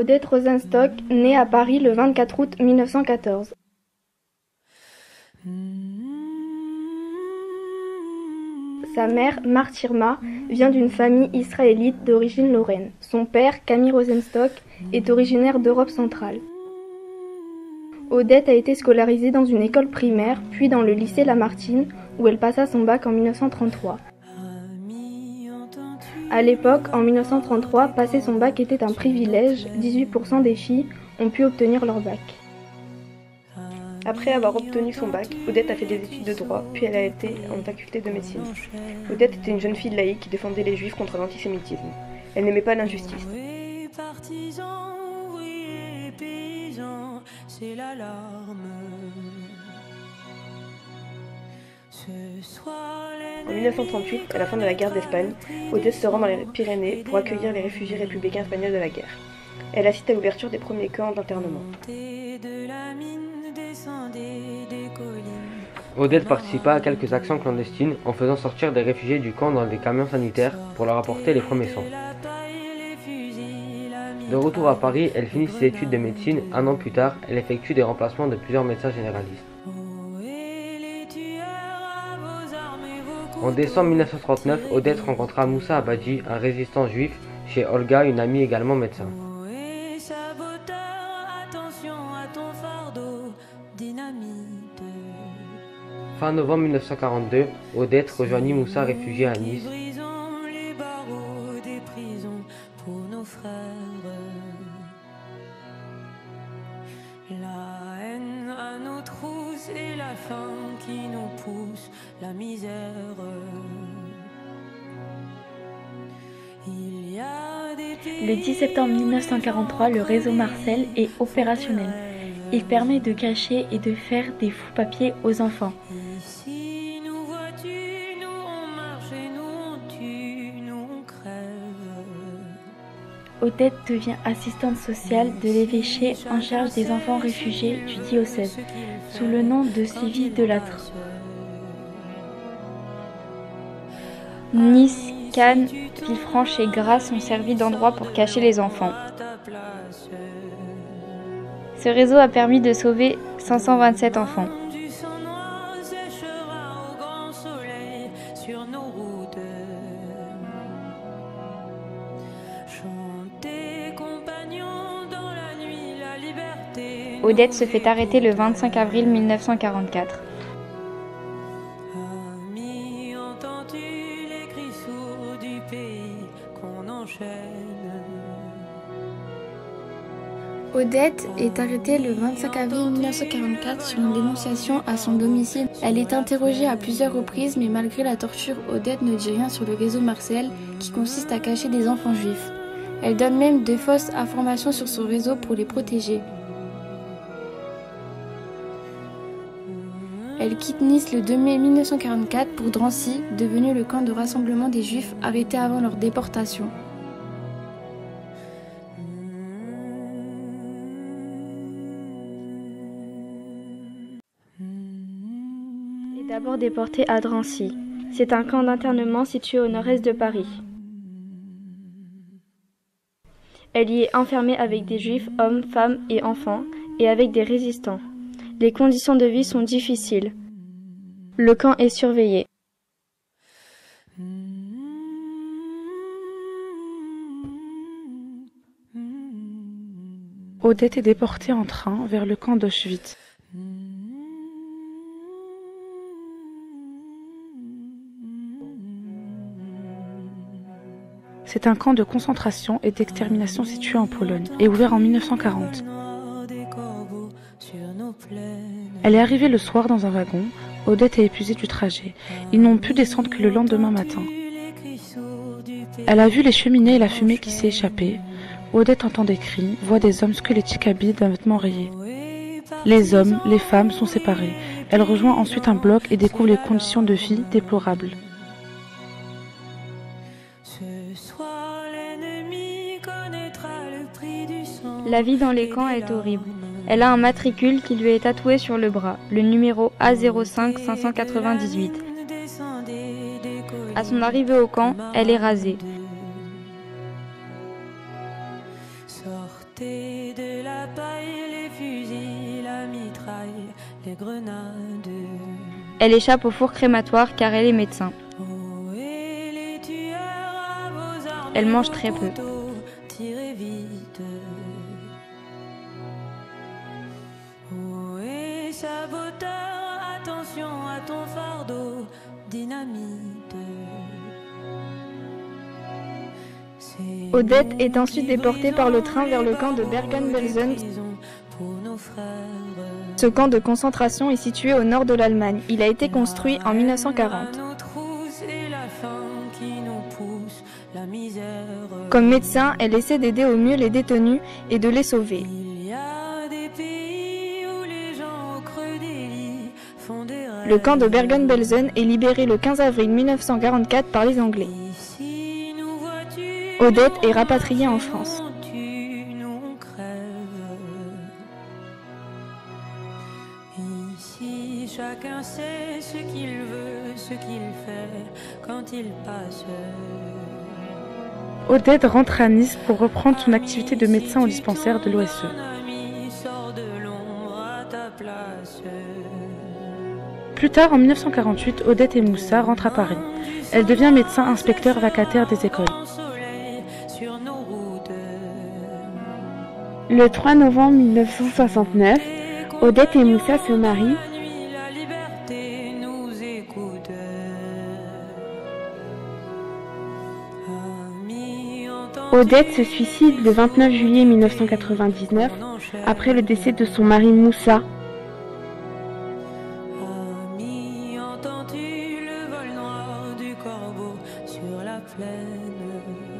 Odette Rosenstock naît à Paris le 24 août 1914. Sa mère, Martirma, vient d'une famille israélite d'origine lorraine. Son père, Camille Rosenstock, est originaire d'Europe centrale. Odette a été scolarisée dans une école primaire, puis dans le lycée Lamartine, où elle passa son bac en 1933. À l'époque, en 1933, passer son bac était un privilège, 18% des filles ont pu obtenir leur bac. Après avoir obtenu son bac, Odette a fait des études de droit, puis elle a été en faculté de médecine. Odette était une jeune fille laïque qui défendait les juifs contre l'antisémitisme. Elle n'aimait pas l'injustice. En 1938, à la fin de la guerre d'Espagne, Odette se rend dans les Pyrénées pour accueillir les réfugiés républicains espagnols de la guerre. Elle assiste à l'ouverture des premiers camps d'internement. Odette participa à quelques actions clandestines en faisant sortir des réfugiés du camp dans des camions sanitaires pour leur apporter les premiers soins. De retour à Paris, elle finit ses études de médecine. Un an plus tard, elle effectue des remplacements de plusieurs médecins généralistes. En décembre 1939, Odette rencontra Moussa Abadji, un résistant juif, chez Olga, une amie également médecin. Fin novembre 1942, Odette rejoignit Moussa réfugié à Nice. La haine à nos trousses et la faim qui nous pousse, la misère. Il y a des Le 10 septembre 1943, le réseau Marcel est opérationnel. Il permet de cacher et de faire des faux papiers aux enfants. Ici, nous vois-tu, nous on marche et nous on tue, nous on crève. Odette devient assistante sociale de l'évêché en charge des enfants réfugiés du diocèse, sous le nom de Sylvie Delattre. Nice, Cannes, Villefranche et Grasse sont servis d'endroits pour cacher les enfants. Ce réseau a permis de sauver 527 enfants. Odette se fait arrêter le 25 avril 1944. Odette est arrêtée le 25 avril 1944 sur une dénonciation à son domicile. Elle est interrogée à plusieurs reprises, mais malgré la torture, Odette ne dit rien sur le réseau Marcel, qui consiste à cacher des enfants juifs. Elle donne même de fausses informations sur son réseau pour les protéger. Elle quitte Nice le 2 mai 1944 pour Drancy, devenu le camp de rassemblement des Juifs arrêtés avant leur déportation. Elle est d'abord déportée à Drancy. C'est un camp d'internement situé au nord-est de Paris. Elle y est enfermée avec des Juifs, hommes, femmes et enfants, et avec des résistants. Les conditions de vie sont difficiles. Le camp est surveillé. Odette est déportée en train vers le camp d'Auschwitz. C'est un camp de concentration et d'extermination situé en Pologne et ouvert en 1940. Elle est arrivée le soir dans un wagon. Odette est épuisée du trajet. Ils n'ont pu descendre que le lendemain matin. Elle a vu les cheminées et la fumée qui s'est échappée. Odette entend des cris, voit des hommes squelettiques habillés d'un vêtement rayé. Les hommes, les femmes sont séparés. Elle rejoint ensuite un bloc et découvre les conditions de vie déplorables. La vie dans les camps est horrible. Elle a un matricule qui lui est tatoué sur le bras, le numéro A05 598. À son arrivée au camp, elle est rasée. porter de la paille, les fusils, la mitraille, les grenades. Elle échappe au four crématoire car elle est médecin. Oh, et les tueurs à vos armes, Elle mange très peu. tirez vite. Oh, et saboteur, attention à ton fardeau, dynamite. Odette est ensuite déportée par le train vers le camp de Bergen-Belsen. Ce camp de concentration est situé au nord de l'Allemagne. Il a été construit en 1940. Comme médecin, elle essaie d'aider au mieux les détenus et de les sauver. Le camp de Bergen-Belsen est libéré le 15 avril 1944 par les Anglais. Odette est rapatriée en France. Ici, chacun sait ce qu'il veut, ce qu'il fait quand il passe. Odette rentre à Nice pour reprendre son activité de médecin au dispensaire de l'OSE. Plus tard, en 1948, Odette et Moussa rentrent à Paris. Elle devient médecin inspecteur vacataire des écoles. Le 3 novembre 1969, Odette et Moussa se marient. Odette se suicide le 29 juillet 1999 après le décès de son mari Moussa. Entends-tu le vol noir du corbeau sur la plaine?